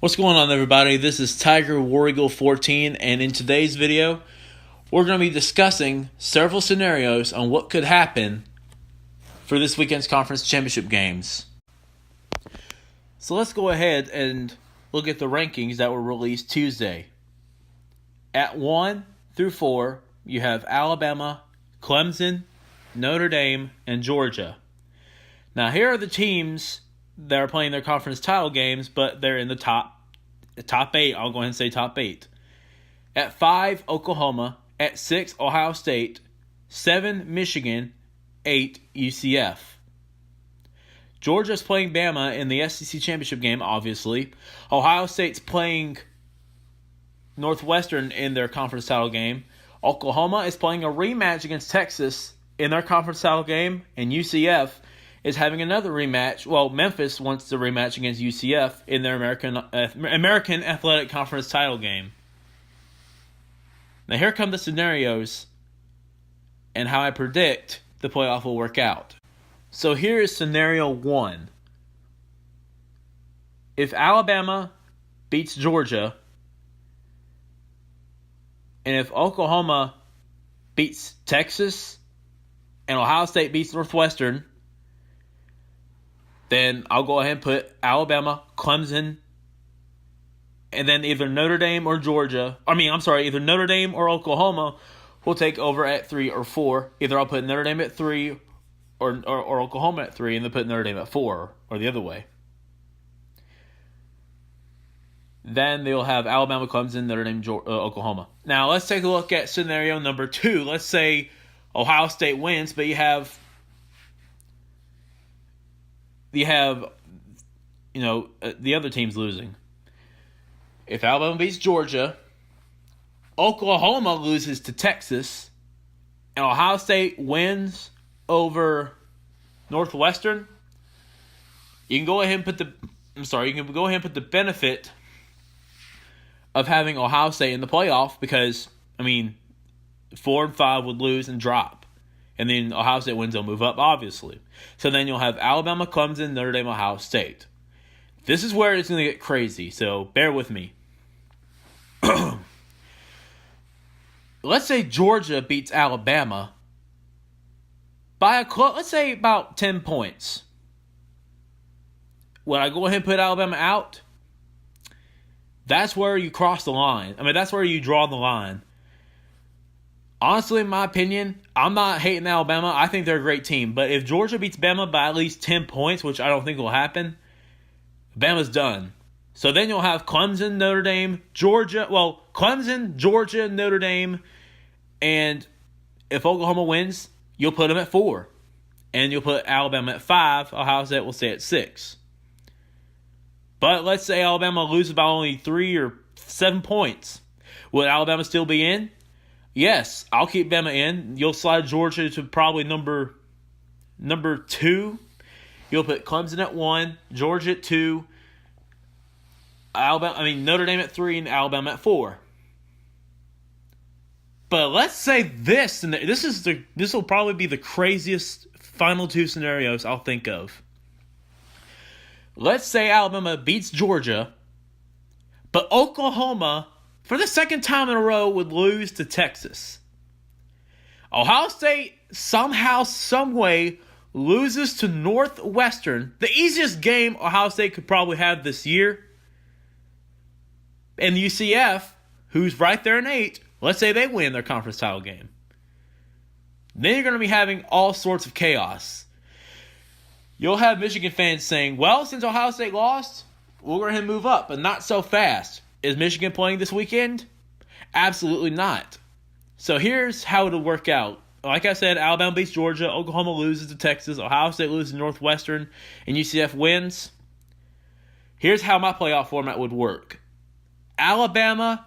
What's going on, everybody? This is Tiger War Eagle 14, and in today's video, we're going to be discussing several scenarios on what could happen for this weekend's conference championship games. So let's go ahead and look at the rankings that were released Tuesday. At 1 through 4, you have Alabama, Clemson, Notre Dame, and Georgia. Now, here are the teams that are playing their conference title games, but they're in the top 8. I'll go ahead and say top 8. At 5, Oklahoma. At 6, Ohio State. 7, Michigan. 8, UCF. Georgia's playing Bama in the SEC championship game, obviously. Ohio State's playing Northwestern in their conference title game. Oklahoma is playing a rematch against Texas in their conference title game, and UCF is having another rematch. Well, Memphis wants the rematch against UCF in their American Athletic Conference title game. Now, here come the scenarios and how I predict the playoff will work out. So here is scenario 1. If Alabama beats Georgia, and if Oklahoma beats Texas, and Ohio State beats Northwestern, then I'll go ahead and put Alabama, Clemson, and then either Notre Dame or either Notre Dame or Oklahoma will take over at 3 or 4. Either I'll put Notre Dame at 3 or Oklahoma at 3, and then put Notre Dame at 4, or the other way. Then they'll have Alabama, Clemson, Notre Dame, Oklahoma. Now, let's take a look at scenario number 2. Let's say Ohio State wins, but you have the other team's losing. If Alabama beats Georgia, Oklahoma loses to Texas, and Ohio State wins over Northwestern, you can go ahead and put the benefit of having Ohio State in the playoff, because 4 and 5 would lose and drop. And then Ohio State wins, they'll move up, obviously. So then you'll have Alabama, Clemson, Notre Dame, Ohio State. This is where it's going to get crazy, so bear with me. Let's say Georgia beats Alabama by let's say about 10 points. Would I go ahead and put Alabama out? That's where you cross the line. That's where you draw the line. Honestly, in my opinion, I'm not hating Alabama. I think they're a great team. But if Georgia beats Bama by at least 10 points, which I don't think will happen, Bama's done. So then you'll have Clemson, Notre Dame, Georgia. Well, Clemson, Georgia, Notre Dame. And if Oklahoma wins, you'll put them at 4. And you'll put Alabama at 5. Ohio State will stay at 6. But let's say Alabama loses by only 3 or 7 points. Would Alabama still be in? Yes, I'll keep Bama in. You'll slide Georgia to probably number 2. You'll put Clemson at 1, Georgia at 2, Notre Dame at 3, and Alabama at 4. But let's say this will probably be the craziest final 2 scenarios I'll think of. Let's say Alabama beats Georgia, but Oklahoma, for the second time in a row, would lose to Texas. Ohio State somehow, someway, loses to Northwestern, the easiest game Ohio State could probably have this year. And UCF, who's right there in 8, let's say they win their conference title game. Then you're going to be having all sorts of chaos. You'll have Michigan fans saying, well, since Ohio State lost, we'll go ahead and move up, but not so fast. Is Michigan playing this weekend? Absolutely not. So here's how it'll work out. Like I said, Alabama beats Georgia, Oklahoma loses to Texas, Ohio State loses to Northwestern, and UCF wins. Here's how my playoff format would work. Alabama,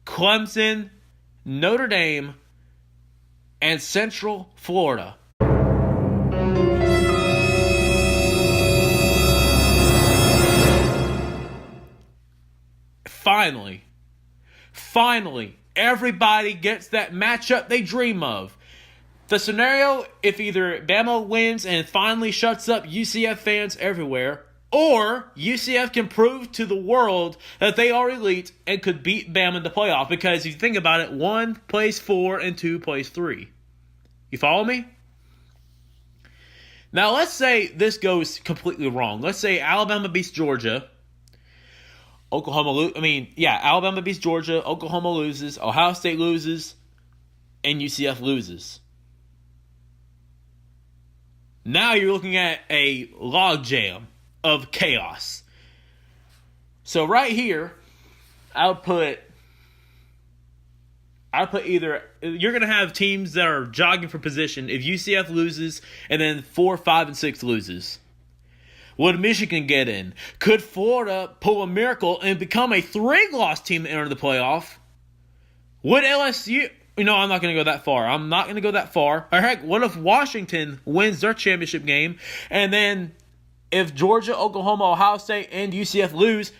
Clemson, Notre Dame, and Central Florida. Finally, everybody gets that matchup they dream of. The scenario, if either Bama wins and finally shuts up UCF fans everywhere, or UCF can prove to the world that they are elite and could beat Bama in the playoff. Because if you think about it, 1 plays 4 and 2 plays 3. You follow me? Now, let's say this goes completely wrong. Let's say Alabama beats Georgia. Alabama beats Georgia. Oklahoma loses. Ohio State loses. And UCF loses. Now you're looking at a logjam of chaos. So right here, I'll put either, you're going to have teams that are jogging for position if UCF loses and then 4, 5, and 6 loses. Would Michigan get in? Could Florida pull a miracle and become a 3-loss team to enter the playoff? Would LSU... I'm not going to go that far. Or heck, what if Washington wins their championship game, and then if Georgia, Oklahoma, Ohio State, and UCF lose,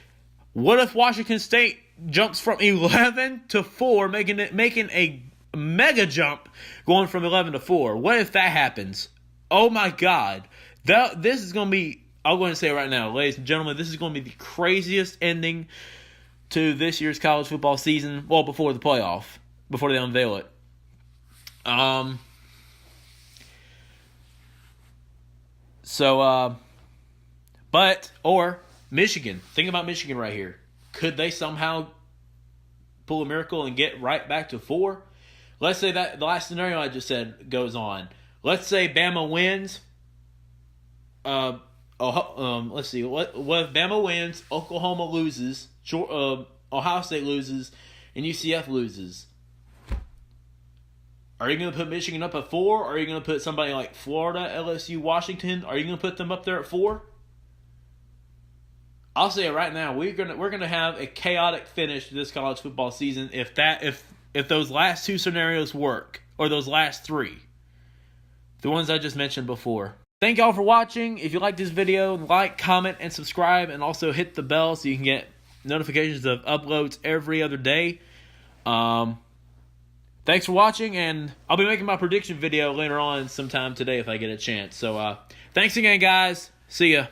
what if Washington State jumps from 11 to 4, making a mega jump, going from 11 to 4? What if that happens? Oh my God. This is going to be, I'm going to say it right now, ladies and gentlemen, this is going to be the craziest ending to this year's college football season, well, before the playoff. Before they unveil it. Or Michigan. Think about Michigan right here. Could they somehow pull a miracle and get right back to 4? Let's say that the last scenario I just said goes on. Let's say Bama wins. Let's see. What if Bama wins, Oklahoma loses, Ohio State loses, and UCF loses? Are you going to put Michigan up at 4? Or are you going to put somebody like Florida, LSU, Washington? Are you going to put them up there at 4? I'll say it right now. We're going to have a chaotic finish to this college football season if those last 2 scenarios work, or those last 3, the ones I just mentioned before. Thank y'all for watching. If you like this video, like, comment, and subscribe, and also hit the bell so you can get notifications of uploads every other day. Thanks for watching, and I'll be making my prediction video later on sometime today if I get a chance. So, thanks again, guys. See ya.